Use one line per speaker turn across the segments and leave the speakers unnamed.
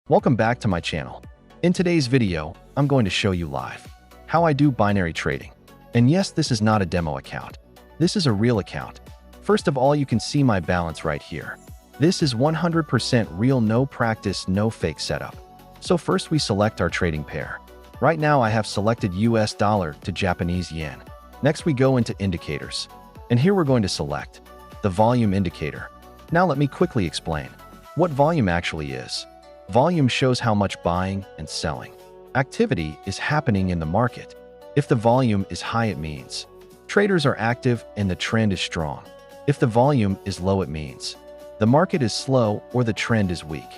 Welcome back to my channel. In today's video, I'm going to show you live how I do binary trading. And yes, this is not a demo account. This is a real account. First of all, you can see my balance right here. This is 100% real, no practice, no fake setup. So first we select our trading pair. Right now I have selected US dollar to Japanese yen. Next we go into indicators. And here we're going to select the volume indicator. Now let me quickly explain what volume actually is. Volume shows how much buying and selling activity is happening in the market. If the volume is high, it means traders are active and the trend is strong. If the volume is low, it means the market is slow or the trend is weak.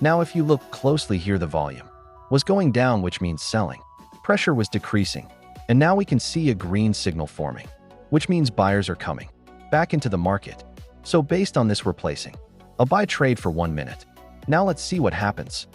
Now if you look closely here, the volume was going down, which means selling. Pressure was decreasing. And now we can see a green signal forming, which means buyers are coming back into the market. So based on this, we're placing a buy trade for 1 minute. Now let's see what happens.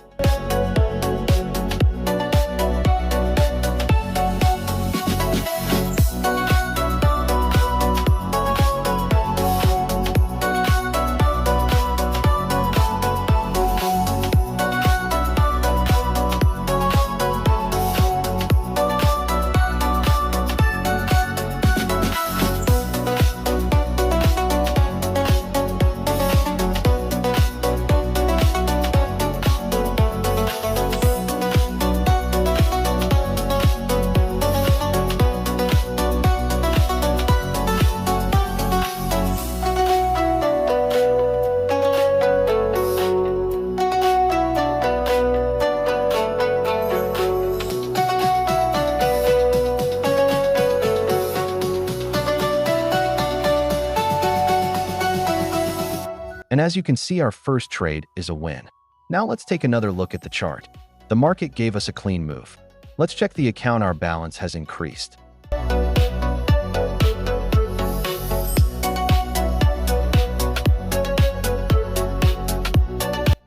And as you can see, our first trade is a win. Now let's take another look at the chart. The market gave us a clean move. Let's check the account. Our balance has increased.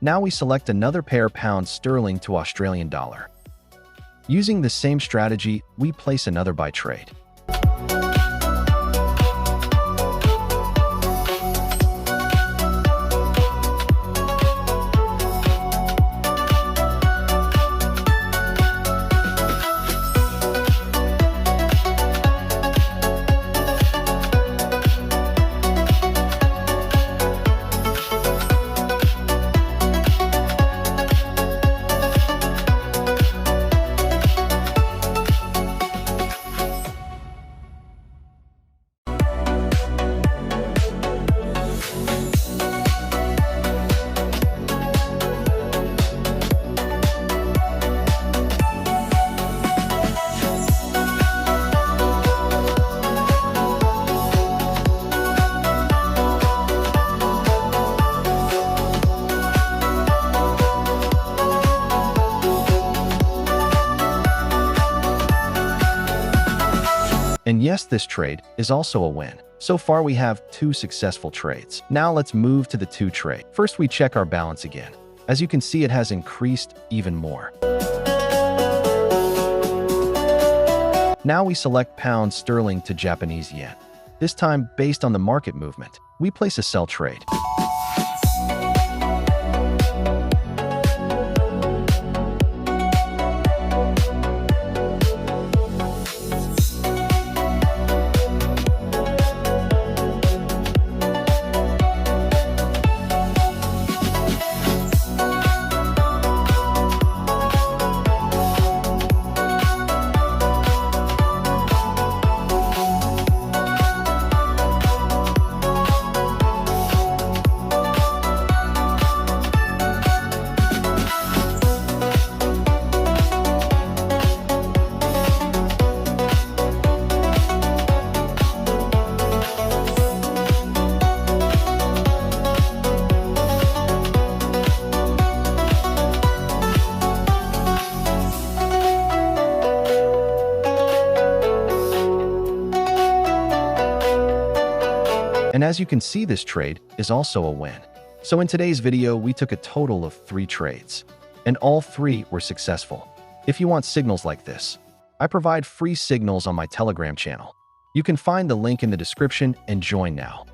Now we select another pair, pound sterling to Australian dollar. Using the same strategy, we place another buy trade. And yes, this trade is also a win. So far we have 2 successful trades. Now let's move to the 2 trade. First we check our balance again. As you can see, it has increased even more. Now we select pound sterling to Japanese yen. This time, based on the market movement, we place a sell trade. And as you can see, this trade is also a win. So in today's video, we took a total of 3 trades, and all 3 were successful. If you want signals like this, I provide free signals on my Telegram channel. You can find the link in the description and join now.